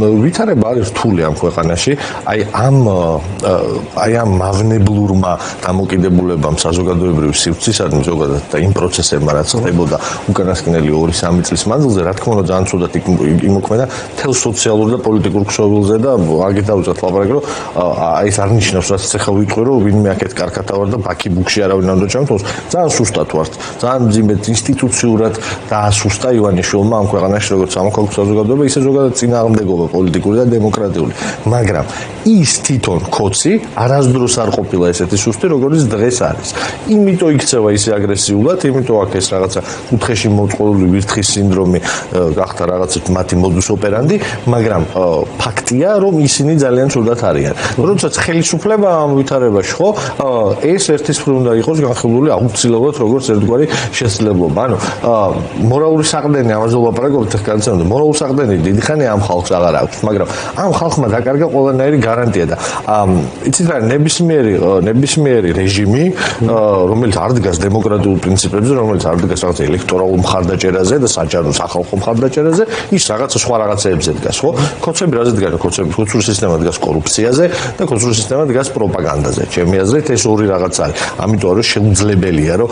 ვითარება არის რთული ამ ქვეყანაში, აი ამ მავნებლურმა დამოკიდებულებამ საზოგადოებრივი სივრცისადმი ზოგადად და იმ პროცესებმა რაც ხდებოდა უკანასკნელი 2-3 წლის მანძილზე, რა თქმა უნდა ძალიან ცუდად იმოქმედა მთელ სოციალურ და პოლიტიკურ ქსოვილზე და აგეთ დავუწათ ლაპარაკი, რომ აი ეს არ ნიშნავს, რაც ახლა ვიტყვი, რომ ვინმე აქეთ კარგათა ვარ და ბაქი ბუქში არავინ არ უნდა ჩამოთვალოს. ძალიან სუსტად ვართ, ძალიან მძიმედ ინსტიტუციურად დაასუსტა ივანიშვილმა ამ ქვეყანაში როგორც სამოქალაქო საზოგადოება, ისე ზოგადად წინააღმდეგობა პოლიტიკური და დემოკრატიული. მაგრამ ის თვითონ კოცი არასდროს არ ყოფილა ესეთი სუსტი, როგორც დღეს არის. იმიტომ იქცევა ისე აგრესიულად, იმიტომ აქ ეს რაღაცა კუთხეში მოწყობილი ვირთხის სინდრომი გახდა რაღაცა მათი მოდუს ოპერანდი, მაგრამ ფაქტია, რომ ისინი ძალიან ცუდად არიან. როდესაც ხელისუფლება ამ ვითარებაში ხო, ეს ერთის მხრივ უნდა იყოს განხილული აუცილებლად როგორც ერთგვარი შესაძლებლობა. ანუ მორალური საყრდენი ამაზე ვლაპარაკობთ ახლა განსხვავებით. მორალური საყრდენი დიდი ხანი ამ ხალხს აღარ აქვს, მაგრამ ამ ხალხმა დაკარგა ყველანაირი გარანტია და იცით რა, ნებისმიერი რეჟიმი, რომელიც არ დგას დემოკრატიულ პრინციპებზე, რომელიც არ დგას რაღაცა ელექტორალურ მხარდაჭერაზე და საჯარო სახალხო მხარდაჭერაზე, ის რაღაცა სხვა რაღაცეებზე დგას, ხო? კოცები რაზე დგას? კოცური სისტემა დგას კორუფციაზე და კოცური სისტემა დგას პროპაგანდაზე. ჩემი აზრით ეს ორი რაღაც არის. ამიტომ რომ შეუძლებელია, რომ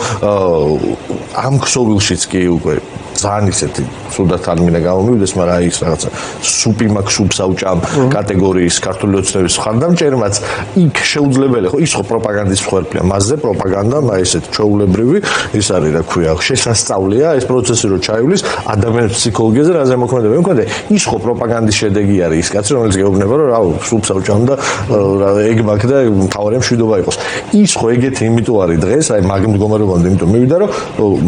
ამ ქსოვილშიც კი უკვე ძალიან ისეთი სუდათ არ მინდა გამომივიდეს, მაგრამ ის რაღაცა სუპი მაგ სუპს აუჭამ კატეგორიის ქართული ოცნების მხარდამჭერმაც იქ შეუძლებელი ხო ის ხო პროპაგანდის მსხვერპლია, მასზე პროპაგანდა, აი ესეთ ჩვეულებრივი ის არის რა ქვია, შესასწავლია ეს პროცესი რო ჩაივლის ადამიანის ფსიქოლოგიაზე რაზე მოქმედება. ის ხო პროპაგანდის შედეგი არის ის კაცი რომელიც გეუბნება რომ რა სუპს აუჭამ და ეგ მაგ და მთავარი მშვიდობა იყოს. ის ხო ეგეთი იმიტომ არის დღეს, აი მაგ მდგომარეობამდე იმიტომ მივიდა რომ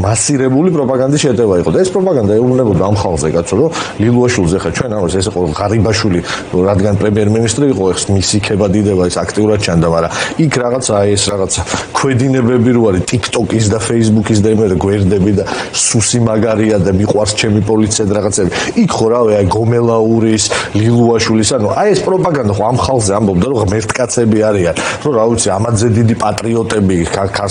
მასირებული პროპაგანდის შეტევა იყო. ეს პროპაგანდა ეუბნებოდა ამ ხალხზე კაცო, რომ ლილუაშვილზე ხა ჩვენ ამას ეს იყო ღარიბაშვილი, რადგან პრემიერ-მინისტრი იყო, ეს მისი ქება დიდება ის აქტიურად ჩანდა, მაგრამ იქ რაღაცა ეს რაღაცა ქვედინებები რო არის TikTok-ის და Facebook-ის და იმერე გვერდები და სუსი მაგარია და მიყვარს ჩემი პოლიცია და რაღაცები. იქ ხო რავი, აი გომელაურის, ლილუაშვილის, ანუ აი ეს პროპაგანდა ხო ამ ხალხზე ამბობდა, რომ ღმერთკაცები არიან, რომ რა ვიცი, ამაძე დიდი პატრიოტები,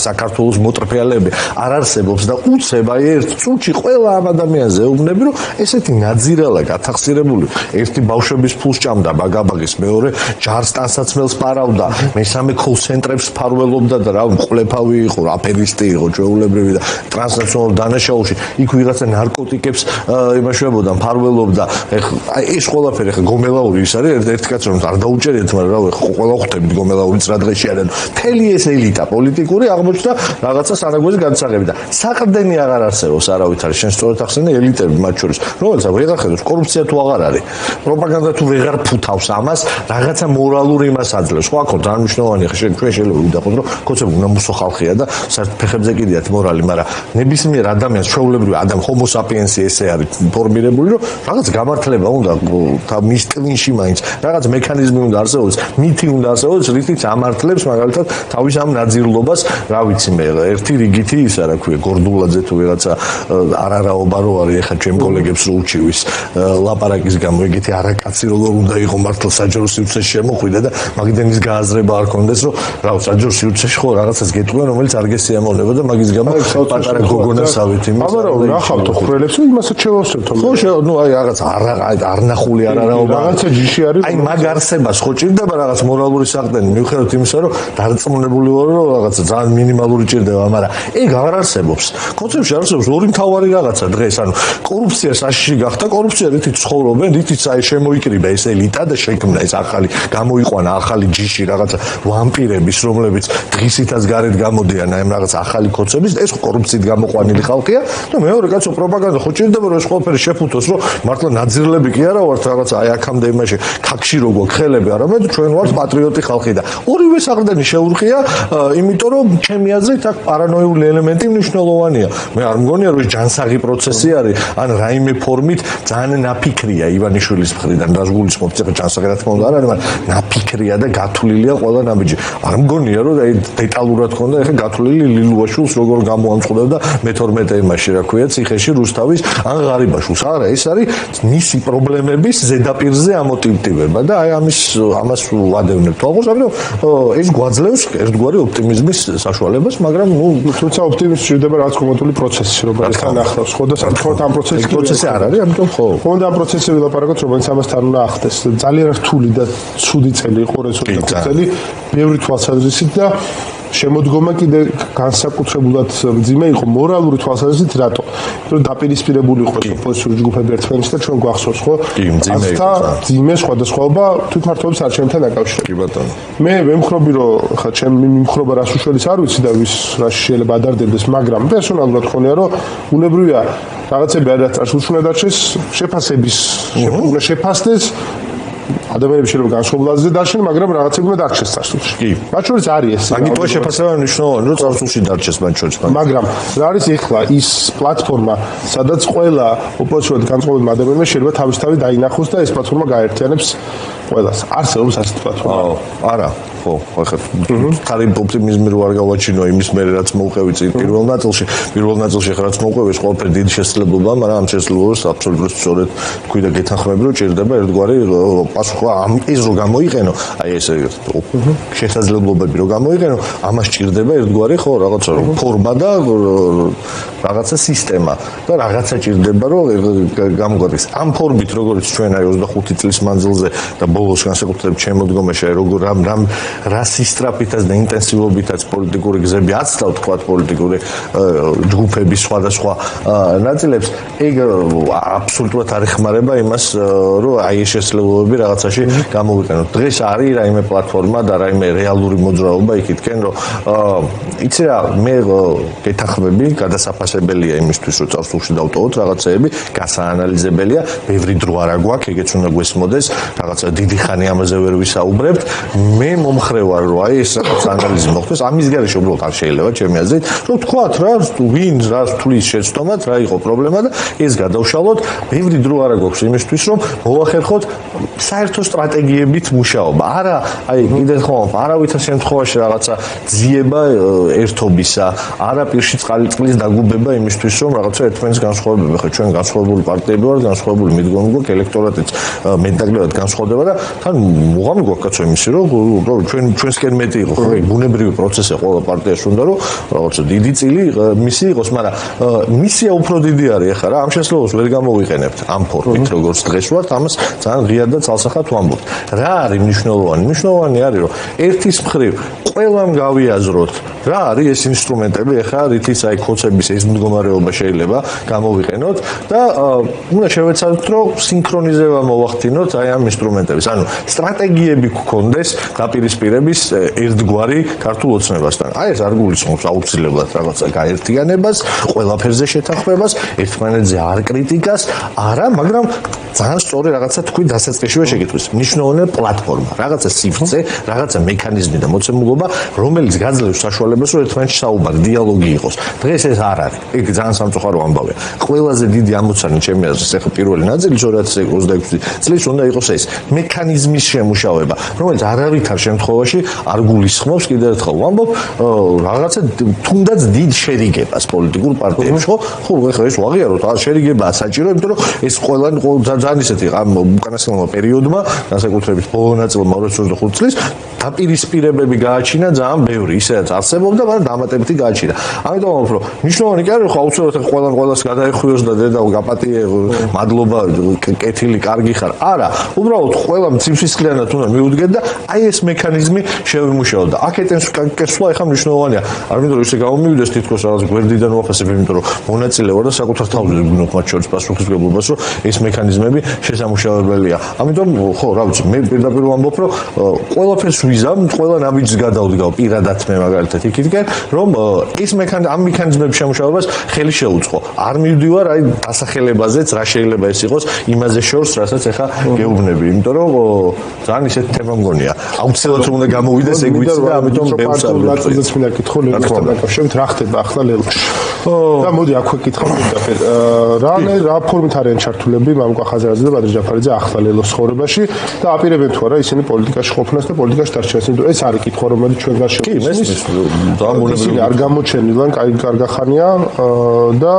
საქართველოს მოტრფეალები არ არსებობს და უცებ აი ერთ წუთში ყველა ამ ადამიანზე ეუბნები, რომ ესეთი ნაძირალა გათახსირებული, ერთი ბავშვების ფულს ჭამდა ბაგაბაგის, მეორე ჯარს ტანსაცმელს პარავდა, მესამე კოლ-ცენტრებს ფარველობდა და რა მყლეფავი იყო, აფერისტი იყო, ჩვეულებრივი და ტრანსნაციონალურ დანაშაულში იქ ვიღაცა ნარკოტიკებს იმაშვებოდა, ფარველობდა. აი ეს ყველაფერი ხა გომელაური ის არის, ერთი კაცი რომ არ დაუჭერიათ, მაგრამ რა ყველა ხვდებით გომელაურიც რა დღეში არის. მთელი ეს ელიტა პოლიტიკური აღმოჩნდა რაღაცა სანაგვეზე განსაღები და საყრდენი აღარ არსებობს არავითარი. შენ სწორად ახსენე ელიტები მათ შორის, რომელსაც ვეღარ ხედავს კორუფცია თუ აღარ არის. პროპაგანდა თუ ვეღარ ფუთავს ამას, რაღაცა მორალური იმას აძლევს. ხო, აქ ძალიან მნიშვნელოვანია, ჩვენ შეიძლება ვიდახოთ, რომ კოცები უნამუსო ხალხია და საერთოდ ფეხებზე კიდიათ მორალი, მაგრამ ნებისმიერ ადამიანს ჩვეულებრივი адам ჰომო საპიენსი ესე არის ფორმირებული, რომ რაღაც გამართლება უნდა მის ტვინში მაინც, რაღაც მექანიზმი უნდა არსებობს, მითი უნდა არსებობს, რითიც ამართლებს მაგალითად თავის ამ ნაძირლობას, რა ვიცი მე, ერთი რიგითი ისა რა ქვია, გორდულაძე თუ ვიღაცა არარაობა რო არის ახლა ჩემ კოლეგებს რო უჩივის ლაპარაკის გამო, ეგეთი არაკაცი როგორ უნდა იყო მართლა საჯარო სივრცეში შემოხვიდა და მაგიდან ის გააზრება არ კონდეს, რომ რა საჯარო სივრცეში ხო რაღაცას გეტყვიან, რომელიც არ გესიამოვნება და მაგის გამო პატარა გოგონას ავით იმის. აბა რა ნახავთ ხრელებს, იმასაც შევასწრებთ. ხო, ნუ აი რაღაც არ ნახული არარაობა. რაღაცა ჯიში არის. აი მაგ არსებას ხო ჭირდება რაღაც მორალური საყრდენი, მიუხედავად იმისა, რომ დარწმუნებული ვარ, რომ რაღაცა ძალიან მინიმალური ჭირდება, მაგრამ ეგ აღარ არსებობს. კონცეფციაში არსებობს ორი მთავარი რაღაცა დღეს, ანუ კორუფცია საშიში გახდა, კორუფცია რითიც ცხოვრობენ, რითიც აი შემოიკრიბა ეს ელიტა და შექმნა ეს ახალი, გამოიყვანა ახალი ჯიში რაღაცა ვამპირების, რომლებიც დღისითაც გარეთ გამოდიან აი რაღაც ახალი კოცების, ეს კორუფციით გამოყვანილი ხალხია და მეორე კაცო პროპაგანდა ხო ჭირდება, რომ ეს ყველაფერი შეფუთოს, რომ მართლა ნაძირლები კი არა ვართ რაღაცა აი აქამდე იმაში ქაქში რო გვაქვს ხელები, არამედ ჩვენ ვართ პატრიოტი ხალხი და ორივე საყრდენი შეურყია, იმიტომ რომ ჩემი აზრით აქ პარანოიული ელემენტი მნიშვნელოვანია. მე არ მგონია რომ ეს ჯანსაღი პროცესი არის, ან რაიმე ფორმით ძალიან ნაფიქრია ივანიშვილის მხრიდან დაშგულისხმობთ, ეხლა ჯანსაღი რა თქმა უნდა არ არის, მაგრამ ნაფიქრია და გათვლილია ყველა ნაბიჯი. არ მგონია რომ აი დეტალურად ხონდა ეხლა გათვლილი ლილუაშვილს როგორ გამოამწყდება მე-12 იმაში რა ქვია, ციხეში რუსთავის ან ღარიბაშვილს. არა, ეს არის მისი პრობლემების ზედაპირზე ამოტივტივება და აი ამას ვადევნებ თვალყურს, ამიტომ ეს გვაძლევს ერთგვარი ოპტიმიზმის საშუალებას, მაგრამ ნუ თუმცა ოპტიმიზმი ჭირდება რაც კომპლექტური პროცესი, რომელიც თან ახლავს. ხო და საერთოდ ამ პროცესი არ არის, ამიტომ ხო. ხონდა ამ პროცესზე ვილაპარაკოთ, რომელიც ამასთან უნდა ახდეს. ძალიან რთული და ცუდი წელი იყო ეს 25 წელი, ბევრი თვალსაზრისით და შემოდგომა კიდე განსაკუთრებულად მძიმე იყო მორალური თვალსაზრისით, რატო? იმიტომ რომ დაპირისპირებული იყო ოპოზიციური ჯგუფები ერთმანეთს და ჩვენ გვახსოვს, ხო? მძიმე სხვადასხვაობა თვითმმართველობის არჩევნებთან დაკავშირებით. კი ბატონო. მე ვემხრობი, რომ ხა ჩემი მიმხრობა რას უშველის არ ვიცი და ვის რა შეიძლება ადარდებდეს, მაგრამ პერსონალურად ხონია, რომ უნებრივია რაღაცები არ წარსულში უნდა დარჩეს, შეფასების უნდა შეფასდეს ადამიანები შეიძლება განსხვავებულადზე დარჩენ, მაგრამ რაღაცები უნდა დარჩეს წარსულში. კი. მათ შორის არის ეს. მაგითო შეფასება მნიშვნელოვანი, რომ წარსულში დარჩეს მათ შორის. მაგრამ რა არის ეხლა ის პლატფორმა, სადაც ყველა ოპოზიციურად განწყობილმა ადამიანმა შეიძლება თავისთავად დაინახოს და ეს პლატფორმა გაერთიანებს ყველას. არსებობს ასეთი პლატფორმა? არა. ხო, ახლა თარიმ ოპტიმიზმი რო არ გავაჩინო იმის მერე რაც მოუყევი წინ პირველ ნაწილში ხა რაც მოუყევი ეს ყველაფერი დიდი შესაძლებლობაა, მაგრამ ამ შესაძლებლობას აბსოლუტურად სწორედ თქვი და გეთანხმები რომ ჭირდება ერთგვარი პასუხი ამ ეს რო გამოიყენო, აი ეს შესაძლებლობები რო გამოიყენო, ამას ჭირდება ერთგვარი ხო რაღაცა რომ ფორმა და რაღაცა სისტემა და რაღაცა ჭირდება რომ გამოგვადგეს. ამ ფორმით როგორც ჩვენ აი 25 წლის მანძილზე და ბოლოს განსაკუთრებით შემოდგომაში როგორ რა სისტრაფითაც და ინტენსივობითაც პოლიტიკური გზები აცდა თქვათ პოლიტიკური ჯგუფების სხვადასხვა ნაწილებს ეგ აბსოლუტურად არ ეხმარება იმას რომ აი ეს შესაძლებლობები რაღაცაში გამოვიყენოთ. დღეს არის რაიმე პლატფორმა და რაიმე რეალური მოძრაობა იქითკენ რომ იცი რა მე გეთანხმები გადასაფასებელია იმისთვის რომ წარსულში დავტოვოთ რაღაცეები გასაანალიზებელია ბევრი დრო არა გვაქვს ეგეც უნდა გვესმოდეს რაღაცა დიდი ხანი ამაზე ვერ ვისაუბრებთ მე მომხრე ვარ რომ აი ეს რაღაც ანალიზი მოხდეს ამის გარეშე უბრალოდ არ შეიძლება ჩემი აზრით რომ თქვათ რა ვინ რას თulis შეცდომად რა იყო პრობლემა და ეს გადავშალოთ ბევრი დრო არა გვაქვს იმისთვის რომ მოვახერხოთ საერთო სტრატეგიებით მუშაობა არა აი კიდე ხო არავითარ შემთხვევაში რაღაცა ძიება ერთობისა არა პირში წყლის დაგუბება იმისთვის რომ რაღაცა ერთმანეთის განსხვავებები ხო ჩვენ განსხვავებული პარტიები ვართ განსხვავებული მიდგომები გვაქვს ელექტორატიც მეტნაკლებად განსხვავდება და თან მუღამი გვაქვს კაცო იმისი რომ ჩვენსკენ მეტი იყო ხო ბუნებრივი პროცესია ყველა პარტიაში უნდა რომ რაღაცა დიდი წილი მისი იყოს მაგრამ მისია უფრო დიდი არის ახლა რა ამ შესაძლებლობას ვერ გამოვიყენებთ ამ ფორმით როგორც დღეს ვართ ამას ძალიან ღიად და ცალსახად ვამბობთ რა არის მნიშვნელოვანი არის რომ ერთის მხრივ ყველამ გავიაზროთ რა არის ეს ინსტრუმენტები ახლა რითიც აი კოცების ეს მდგომარეობა შეიძლება გამოვიყენოთ და უნდა შევეცადოთ რომ სინქრონიზება მოვახდინოთ აი ამ ინსტრუმენტების ანუ სტრატეგიები გქონდეს დაპირისპირების ერთგვარი ქართულ ოცნებასთან აი ეს არ გულისხმობს აუცილებლად რაღაცა გაერთიანებას ყველაფერზე შეთანხმებას ერთმანეთზე არ კრიტიკას არა მაგრამ ძალიან სწორი რაღაცა თქვი დასაწყისშივე შეკითხვის მნიშვნელოვანი პლატფორმა რაღაცა სივრცე რაღაცა მექანიზმი და მოცემულობა რომელიც გაძლევს საშუალებას რომ ერთმანეთში საუბარი დიალოგი იყოს დღეს ეს არ არის ეგ ძალიან სამწუხარო ამბავია ყველაზე დიდი ამოცანა ჩემი აზრით ახლა პირველი ნაწილი 2026 წლის უნდა იყოს ეს მექანიზმის შემუშავება რომელიც არავითარ შემთხვევაში არ გულისხმობს კიდევ ერთხელ ვამბობ რაღაცა თუნდაც დიდ შერიგებას პოლიტიკურ პარტიებში ხო ახლა ეს ვაღიაროთ არ შერიგებაა საჭირო იმიტომ რომ ეს ძალიან ისეთი ამ უკანასკნელმა პერიოდმა განსაკუთრებით ბოლო ნაწილმა 2025 წლის დაპირისპირებები გააჩინა ძალიან ბევრი ისედაც არსებობდა მაგრამ დამატებითი გააჩინა ამიტომ ვამბობ რომ მნიშვნელოვანი კი არის ხო აუცილებლად ყველას გადაეხვიოს და დედა გაპატიე მადლობა კეთილი კარგი ხარ არა უბრალოდ ყველა მციფრისყლიანად უნდა მიუდგეთ და აი ეს მექანიზმი შევიმუშაოთ და აქეთენს კესვლა ახლა მნიშვნელოვანია არ მინდა რომ ისე გამომივიდეს თითქოს რაღაც გვერდიდან ვახასებ იმიტომ რომ მონაწილე ვარ და საკუთარ თავზე ვგინოთ მათ შორის პასუხისმგებლობას რომ ეს მექანიზმები შესამუშავებელია ამიტომ ხო რა ვიცი მე პირდაპირ ვამბობ რომ ყველაფერს ვიზამ ყველა ნაბიჯს გადავდგავ პირადად მე მაგალითად იქითკენ რომ ეს ამ მექანიზმების შემუშავებას ხელი შეუწყო არ მივდივარ აი დასახელებაზეც რა შეიძლება ეს იყოს იმაზე შორს რასაც ახლა გეუბნები იმიტომ რომ ძალიან ისეთი თემა მგონია აუცილებლად უნდა გამოვიდეს ეგ ვიცი და ამიტომ ბევრს ნაწილზეც მინდა კითხო ლელოსთან დაკავშირებით რა ხდება ახლა ლელოში და მოდი აქვე კითხავ რა ფორმით არიან ჩართულები მამუკა ხაზარაძე და ბადრი ჯაფარიძე ახლა ლელოს ცხოვრებაში და აპირებენ თუ არა ისინი პოლიტიკაში ყოფნას და პოლიტიკაში დარჩენას იმიტომ ეს არის კითხვა რომელიც ჩვენ არ გამოჩენილან კარგახანია და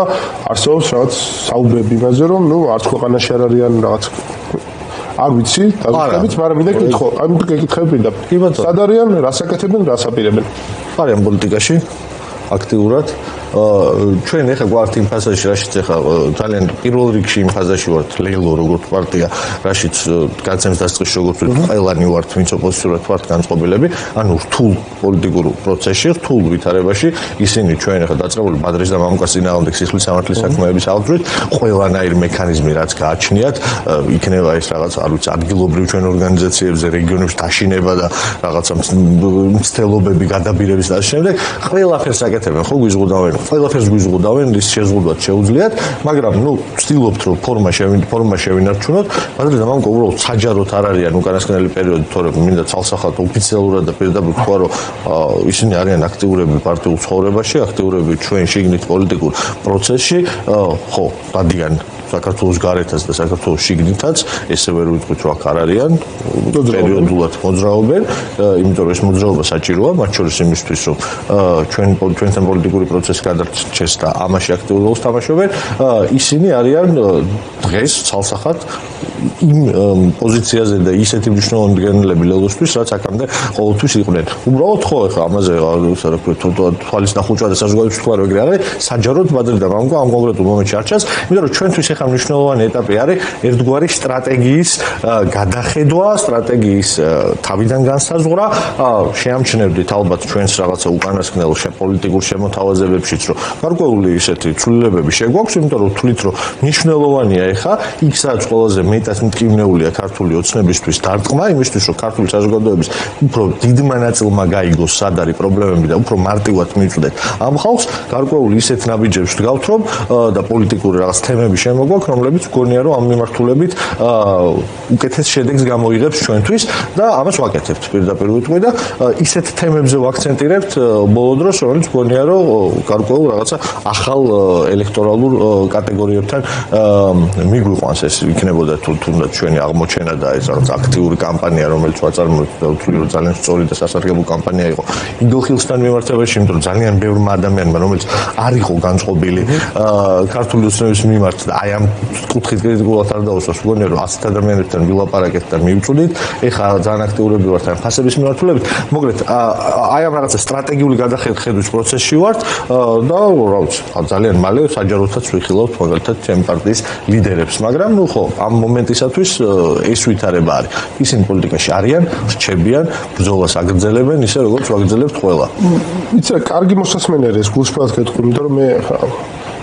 არსებობს რაღაც საუბრები იმაზე რომ ნუ არც ქვეყანაში არ არიან რაღაც არ ვიცი დაგიწყებით მაგრამ მინდა კითხო ამ გეკითხები პირდაპირ სად არიან რას აკეთებენ რას აპირებენ არიან პოლიტიკაში აქტიურად ჩვენ ეხლა გვართ იმ ფაზაში, რაშიც ეხლა ძალიან პირველ რიგში იმ ფაზაში ვართ ლეილო როგორც პარტია, რაშიც გაცემს დასწრის როგორც ყველანი ვართ, ვინც ოპოზიციურად ვართ განწყობილები, ანუ რთულ პოლიტიკურ პროცესში, რთულ ვითარებაში, ისინი ჩვენ ეხლა დაწყებული ბადრის და მამუკას წინააღმდეგ სისხლის სამართლის საქმეების აღძვრით, ყველანაირ მექანიზმი რაც გააჩნიათ, იქნება ეს რაღაც, არ ვიცი, ადგილობრივ ჩვენ ორგანიზაციებზე, რეგიონებში დაშინება და რაღაცა მცდელობები, გადაბირების და შემდეგ, ყველაფერს აკეთებენ, ხო გვიზღუდავენ, ყველაფერს გვიზღუდავენ, ის შეზღუდვათ შეუძლიათ, მაგრამ ნუ ვცდილობთ რომ ფორმა შევინარჩუნოთ, ბადრი და მამუკა უბრალოდ საჯაროდ არ არიან უკანასკნელი პერიოდი, თორემ მინდა ცალსახად ოფიციალურად და პირდაპირ თქვა, რომ ისინი არიან აქტიურები პარტიულ ცხოვრებაში, აქტიურები ჩვენ შიგნით პოლიტიკურ პროცესში, ხო, დადიან საქართველოს გარეთაც და საქართველოს შიგნითაც, ესე ვერ ვიტყვით, რომ აქ არ არიან, პერიოდულად მოძრაობენ, იმიტომ რომ ეს მოძრაობა საჭიროა, მათ შორის იმისთვის, რომ ჩვენთან პოლიტიკური პროცესი გადარჩეს და ამაში აქტიურ როლს თამაშობენ, ისინი არიან დღეს ცალსახად იმ პოზიციაზე და ისეთი მნიშვნელოვანი მდგენელები ლელოსთვის, რაც აქამდე ყოველთვის იყვნენ. უბრალოდ ხო, ეხლა ამაზე თვალის ნახუჭვა და საზოგადოების თქვა რომ ეგრე არის, საჯაროდ ბადრი და მამუკა ამ კონკრეტულ მომენტში არ ჩანს, იმიტომ რომ ჩვენთვის ეხლა მნიშვნელოვანი ეტაპი არის ერთგვარი სტრატეგიის გადახედვა, სტრატეგიის თავიდან განსაზღვრა, შეამჩნევდით ალბათ ჩვენს რაღაცა უკანასკნელ პოლიტიკურ შემოთავაზებებშიც, რომ გარკვეული ისეთი ცვლილებები შეგვაქვს, იმიტომ რომ ვთვლით, რომ მნიშვნელოვანია ეხლა იქ სადაც ყველაზე მეტად მტკივნეულია ქართული ოცნებისთვის დარტყმა, იმისთვის, რომ ქართული საზოგადოების უფრო დიდმა ნაწილმა გაიგოს სად არის პრობლემები და უფრო მარტივად მივწვდეთ ამ ხალხს, გარკვეული ისეთ ნაბიჯებს ვდგავთ, რომ და პოლიტიკური რაღაც თემები შემოგვაქვს, რომლებიც მგონია, რომ ამ მიმართულებით უკეთეს შედეგს გამოიღებს ჩვენთვის და ამას ვაკეთებთ პირდაპირ ვიტყვი და ისეთ თემებზე ვაქცენტირებთ ბოლო დროს, რომელიც მგონია, რომ გარკვეულ რაღაცა ახალ ელექტორალურ კატეგორიებთან მიგვიყვანს, ეს იქნებოდა თუნდაც ჩვენი აღმოჩენა და ეს რაღაც აქტიური კამპანია, რომელიც ვაწარმოებთ და ვთვლი, რომ ძალიან სწორი და სასარგებლო კამპანია იყო იგორ ხილსთან მიმართებაში, იმიტომ რომ ძალიან ბევრმა ადამიანმა, რომელიც არ იყო განწყობილი ქართული ოცნების მიმართ და აი ამ კუთხით კრიტიკულად არ დაუსვას, მგონია, რომ 100 ადამიანებთან ვილაპარაკეთ და მივწვდით, ეხლა ძალიან აქტიურები ვართ ამ ფასების მიმართულებით, მოკლედ აი ამ რაღაცა სტრატეგიული გადახედვის პროცესში ვართ და რა ვიცი, ძალიან მალე საჯაროდაც ვიხილავთ მაგალითად ჩემი პარტიის ლიდერებს, მაგრამ ნუ ხო, ამ მომენტისათვის ეს ვითარება არის. ისინი პოლიტიკაში არიან, რჩებიან, ბრძოლას აგრძელებენ, ისე როგორც ვაგრძელებთ ყველა. იცი რა, კარგი მოსასმენი არის ეს გულსpäად გეტყვი, იმიტომ რომ მე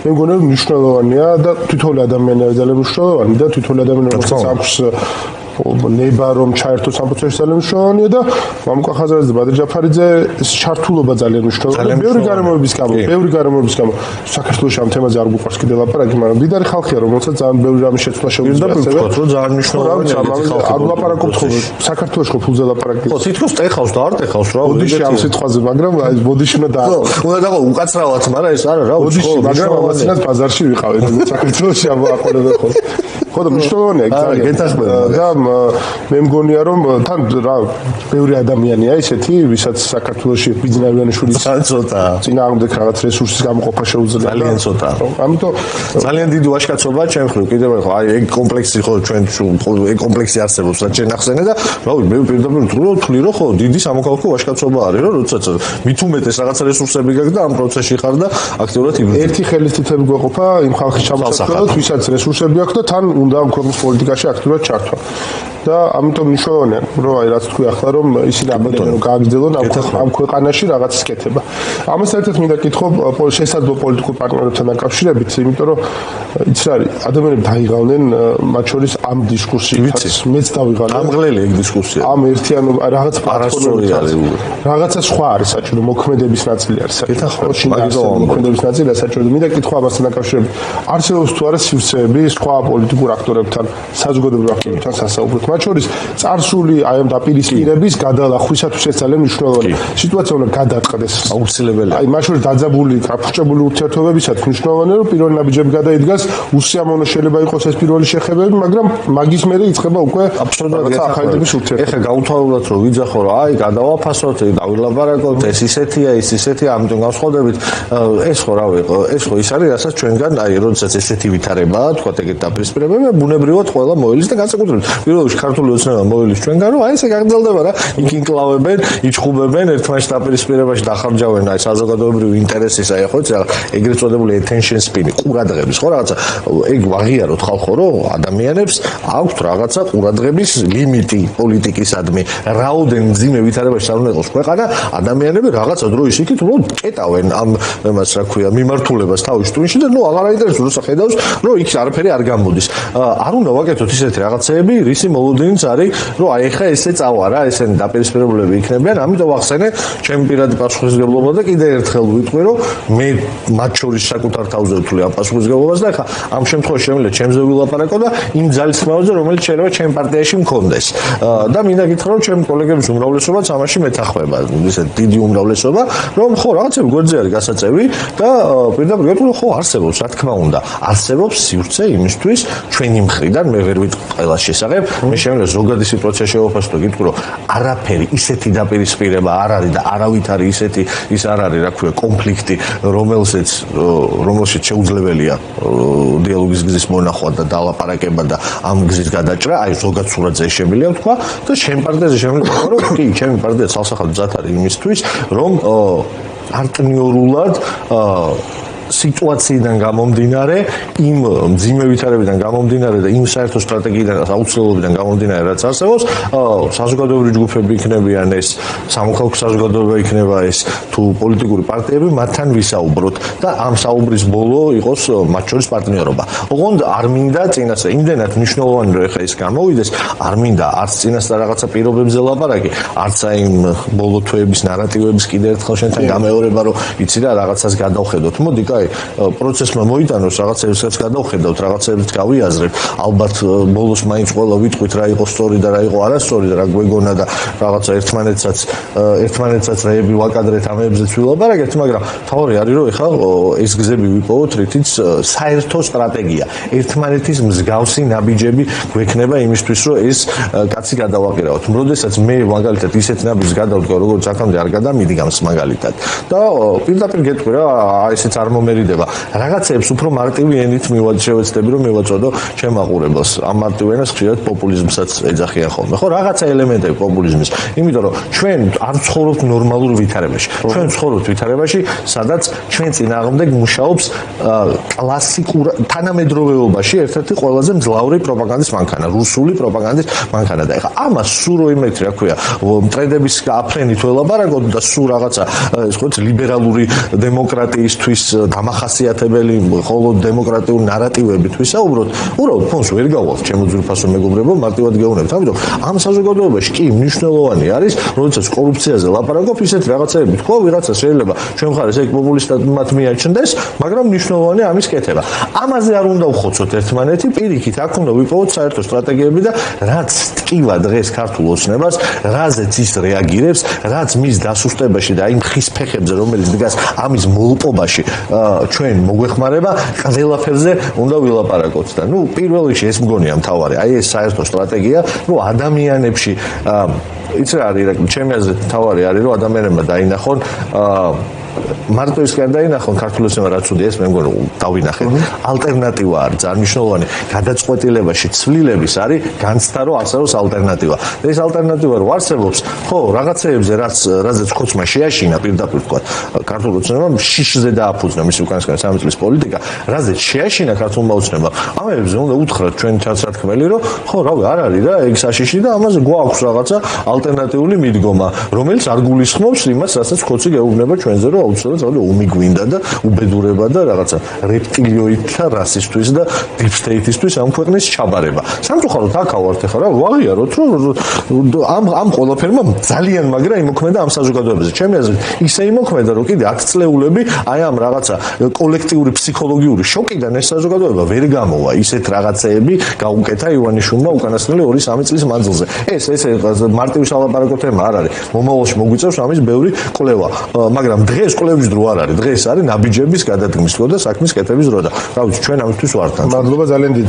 მგონია რომ მნიშვნელოვანია და თითოეული ადამიანი არის ძალიან მნიშვნელოვანი და თითოეული ადამიანი რომელსაც აქვს ნება რომ ჩაერთოს ამ პროცესში ძალიან მნიშვნელოვანია და მამუკა ხაზარაძე და ბადრი ჯაფარიძე ეს ჩართულობა ძალიან მნიშვნელოვანია. ბევრი გარემოების გამო საქართველოს ამ თემაზე არ გვიყვარს კიდე ლაპარაკი, მაგრამ დიდარი ხალხია, რომელსაც ძალიან ბევრი რამე შეცვლა შეუძლია. ვთქვათ, რომ ძალიან მნიშვნელოვანია არ ლაპარაკობთ ხოლმე საქართველოს ხო ფულზე ლაპარაკი. ხო, თითქოს ტეხავს და არ ტეხავს რა. ბოდიში ამ სიტყვაზე, მაგრამ აი ბოდიში უნდა დააყო. უნდა დააყო უკაცრავად, მაგრამ ეს არა რა, ბოდიში, მაგრამ ამაცინაც ბაზარში ვიყავით, საქართველოში ამაყურებენ ხოლმე. ხო და მნიშვნელოვანია ეგ ძალიან გეთახმება და მე მგონია რომ თან რა ბევრი ადამიანია ისეთი ვისაც საქართველოში ბიძინარიანიშვილის ცოტა წინააღმდეგ რაღაც რესურსის გამოყოფა შეუძლია ძალიან ცოტა ამიტომ ძალიან დიდი ვაჟკაცობაა ჩემ მხრივ კიდევ ხო აი ეგ კომპლექსი ხო ჩვენ ეგ კომპლექსი არსებობს რაც ჩვენ ახსენე და რა ვიცი მე პირდაპირ ვთვლი რომ ხო დიდი სამოქალაქო ვაჟკაცობა არის რომ როდესაც მით უმეტეს რაღაც რესურსები გაქვს და ამ პროცესში ხარ და აქტიურად იბრძოლ ერთი ხელის თითები გვეყოფა იმ ხალხის ჩამოსაქმედად ვისაც რესურსები აქვს და თან უნდა ამ ქვეყნის პოლიტიკაში აქტიურად ჩართვა და ამიტომ მნიშვნელოვანია რომ აი რაც თქვი ახლა რომ ისინი აბატონო რომ გააგრძელონ ამ ქვეყანაში რაღაცის კეთება. ამას ერთად მინდა კითხო შესაძლო პოლიტიკურ პარტნიორებთან დაკავშირებით, იმიტომ რომ იცი რა არის ადამიანები დაიღალნენ მათ შორის ამ დისკუსიით მეც დავიღალე. ამღლელი ეგ დისკუსია. ამ ერთიანო რაღაც პლატფორმები არის. რაღაცა სხვა არის საჭირო მოქმედების ნაწილი არის საჭირო. მოქმედების ნაწილია საჭირო. მინდა კითხო ამასთან დაკავშირებით. არსებობს თუ არა სივრცეები სხვა პოლიტიკურ აქტორებთან, საზოგადოებრივ აქტორებთან სასაუბროთ. მათ შორის წარსული აი ამ დაპირისპირების გადალახვისათვის ეს ძალიან მნიშვნელოვანია. სიტუაცია უნდა გადაწყდეს. აუცილებელია. აი მათ შორის დაძაბული, გაფრჩებული ურთიერთობებისათვის მნიშვნელოვანია რომ პირველი ნაბიჯები გადაიდგას, უსიამოვნო შეიძლება იყოს ეს პირველი შეხებები, მაგრამ მაგის მერე იწყება უკვე აბსოლუტურად ახალდების ურთიერთობა. ეხლა გავუთავებთ რომ ვიძახო რომ აი გადავაფასოთ, დავილაპარაკოთ, ეს ისეთია, ის ისეთია, ამიტომ გავსხვადებით. ეს ხო რავი, ეს ხო ის არის, რასაც ჩვენგან აი როდესაც ესეთი ვითარებაა, თქვა ეგეთ დაპირისპირებები, ბუნებრივად ყველა მოელის და განსაკუთრებით პირველში ქართული ოცნება მოვილის ჩვენგან, რომ აი ესე გაგრძელდება რა, იქ ინკლავებენ, იჩხუბებენ, ერთმანეთს დაპირისპირებაში დახარჯავენ აი საზოგადოებრივი ინტერესის, აი ხო იცი რა, ეგრეთ წოდებული attention spin-ი, ყურადღების, ხო რაღაცა, ეგ ვაღიაროთ ხალხო, რომ ადამიანებს აქვთ რაღაცა ყურადღების ლიმიტი პოლიტიკისადმი, რაოდენ მძიმე ვითარებაში არ უნდა იყოს ქვეყანა, ადამიანები რაღაცა დროის იქით უბრალოდ კეტავენ ამ იმას რა ქვია, მიმართულებას თავის ტვინში და ნუ აღარ აინტერესებს როცა ხედავს, რომ იქ არაფერი არ გამოდის. არ უნდა ვაკეთოთ ისეთი რაღაცეები, რისი მოლოდინიც არის, რომ აი ხა ესე წავა რა, ესენი დაპირისპირებულები იქნებიან, ამიტომ ვახსენე ჩემი პირადი პასუხისმგებლობა და კიდე ერთხელ ვიტყვი, რომ მე მათ შორის საკუთარ თავზე ვთვლი ამ პასუხისმგებლობას და ხა ამ შემთხვევაში შემიძლია ჩემზე ვილაპარაკო და იმ ძალისხმევაზე, რომელიც შეიძლება ჩემ პარტიაში მქონდეს. და მინდა გითხრა, რომ ჩემი კოლეგების უმრავლესობაც ამაში მეთანხმება, ისე დიდი უმრავლესობა, რომ ხო რაღაცები გვერდზე არის გასაწევი და პირდაპირ გეტყვი, ხო არსებობს, რა თქმა უნდა, არსებობს სივრცე იმისთვის ჩვენი მხრიდან მე ვერ ვიტყვი ყველას შესახებ, მე შემიძლია ზოგადი სიტუაცია შევაფასო და გიტყვი, რომ არაფერი ისეთი დაპირისპირება არ არის და არავით არის ისეთი ის არ არის, რა ქვია, კონფლიქტი, რომელშიც შეუძლებელია დიალოგის გზის მონახვა და დალაპარაკება და ამ გზის გადაჭრა, აი ზოგად სურათზე შემიძლია თქვა და ჩემ პარტიაზე შემიძლია თქვა, რომ კი, ჩემი პარტია ცალსახად მზად არის იმისთვის, რომ პარტნიორულად სიტუაციიდან გამომდინარე, იმ მძიმე ვითარებიდან გამომდინარე და იმ საერთო სტრატეგიიდან, აუცილებლობიდან გამომდინარე, რაც არსებობს, საზოგადოებრივი ჯგუფები იქნებიან ეს, სამოქალაქო საზოგადოება იქნება ეს, თუ პოლიტიკური პარტიები, მათთან ვისაუბროთ და ამ საუბრის ბოლო იყოს მათ შორის პარტნიორობა. ოღონდ არ მინდა წინასწარ, იმდენად მნიშვნელოვანი რომ ეხა ეს გამოვიდეს, არ მინდა არც წინასწარ რაღაცა პირობებზე ლაპარაკი, არც აი იმ ბოლო თვეების ნარატივების კიდე ერთხელ შენთან გამეორება, რომ იცი რა, რაღაცას გადავხედოთ. მოდი პროცესმა მოიტანოს, რაღაცებსაც გადავხედავთ, რაღაცებიც გავიაზრებთ. ალბათ ბოლოს მაინც ყველა ვიტყვით რა იყო სწორი და რა იყო არასწორი და რა გვეგონა და რაღაცა ერთმანეთსაც რაები ვაკადრეთ, ამებზეც ვილაპარაკეთ, მაგრამ თავი არის რომ ეხლა ეს გზები ვიპოვოთ, რითიც საერთო სტრატეგია, ერთმანეთის მსგავსი ნაბიჯები გვექნება იმისთვის, რომ ეს კაცი გადავაყირავოთ. როდესაც მე მაგალითად ისეთ ნაბიჯს გადავდგა, როგორც აქამდე არ გადამიდი გამს მაგალითად. და პირდაპირ გეტყვი რა, ესეც არ მერიდება. რაღაცებს უფრო მარტივი ენით შევეცდები რომ მივაწოდო ჩემ აყურებელს. ამ მარტივ ენას ხშირად პოპულიზმსაც ეძახიან ხოლმე. ხო, რაღაცა ელემენტები პოპულიზმის. იმიტომ რომ ჩვენ არ ვცხოვრობთ ნორმალურ ვითარებაში. ჩვენ ვცხოვრობთ ვითარებაში, სადაც ჩვენ წინააღმდეგ მუშაობს კლასიკურ თანამედროვეობაში ერთ-ერთი ყველაზე მძლავრი პროპაგანდის მანქანა, რუსული პროპაგანდის მანქანა. და ეხლა ამას სულ რო იმეთი, რა ქვია, ტრენდების აფრენით ველაპარაკოთ და სულ რაღაცა, ეს ხო ლიბერალური დემოკრატიისთვის დამახასიათებელი მხოლოდ დემოკრატიულ ნარატივებით ვისაუბროთ, უბრალოდ ფონს ვერ გავალთ ჩემო ძვირფასო მეგობრებო, მარტივად გეუბნებთ. ამიტომ ამ საზოგადოებაში კი მნიშვნელოვანი არის, როდესაც კორუფციაზე ლაპარაკობ, ისეთ რაღაცები თქვა, ვიღაცა შეიძლება ჩვენ მხარეს ეგ პოპულისტად მიაჩნდეს, მაგრამ მნიშვნელოვანია ამის კეთება. ამაზე არ უნდა ვხოცოთ ერთმანეთი, პირიქით აქ უნდა ვიპოვოთ საერთო სტრატეგიები და რაც ტკივა დღეს ქართულ ოცნებას, რაზეც ის რეაგირებს, რაც მის დასუსტებაში და იმ ხის ფეხებზე, რომელიც დგას ამის მოლპობაში ჩვენ მოგვეხმარება, ყველაფერზე უნდა ვილაპარაკოთ და ნუ პირველ რიგში ეს მგონია მთავარი, აი ეს საერთო სტრატეგია, რომ ადამიანებში იცი რა არის, ჩემი აზრით მთავარი არის, რომ ადამიანებმა დაინახონ მარტო ის არ დაინახონ ქართულ ოცნება რაც უდია ეს მე მგონი დავინახეთ. ალტერნატივა არის ძალიან მნიშვნელოვანი. გადაწყვეტილებაში ცვლილების არის განცდა რომ არსებობს ალტერნატივა. და ეს ალტერნატივა რო არსებობს, ხო, რაღაცეებზე რაზეც ხოცმა შეაშინა პირდაპირ თქვა ქართულ ოცნებამ შიშზე დააფუძნა მისი უკანასკნელი 3 წლის პოლიტიკა, რაზეც შეაშინა ქართულმა ოცნებამ. ამებზე უნდა უთხრათ ჩვენ ჩასათქმელი, რომ ხო, რავი, არ არის რა, ეგ საშიში და ამაზე გვაქვს რაღაცა ალტერნატიული მიდგომა, რომელიც არ გულისხმობს იმას, რასაც ხოცი გეუბნება ჩვენზე, რომ აუცილებლად ომი გვინდა და უბედურება და რაღაცა რეპტილიოიდთა რასისტვის და დიპ სტეიტისთვის ამ ქვეყნის ჩაბარება. სამწუხაროდ აქავართ ახლა რა ვაღიაროთ, რომ ამ ყველაფერმა ძალიან მაგრა იმოქმედა ამ საზოგადოებაზე. ჩემი აზრით, ისე იმოქმედა, რომ კიდე 10 წლეულები აი ამ რაღაცა კოლექტიური ფსიქოლოგიური შოკიდან ეს საზოგადოება ვერ გამოვა. ისეთ რაღაცეები გაუკეთა ივანიშვილმა უკანასკნელი 2-3 წლის მანძილზე. ეს მარტივი სალაპარაკო თემა არ არის. მომავალში მოგვიწევს ამის ბევრი კვლევა, მაგრამ დღეს კვლევის დრო არ არის. დღეს არის ნაბიჯების გადადგმის დრო და საქმის კეთების დრო და რა ვიცი, ჩვენ ამისთვის ვართ. მადლობა ძალიან დიდი.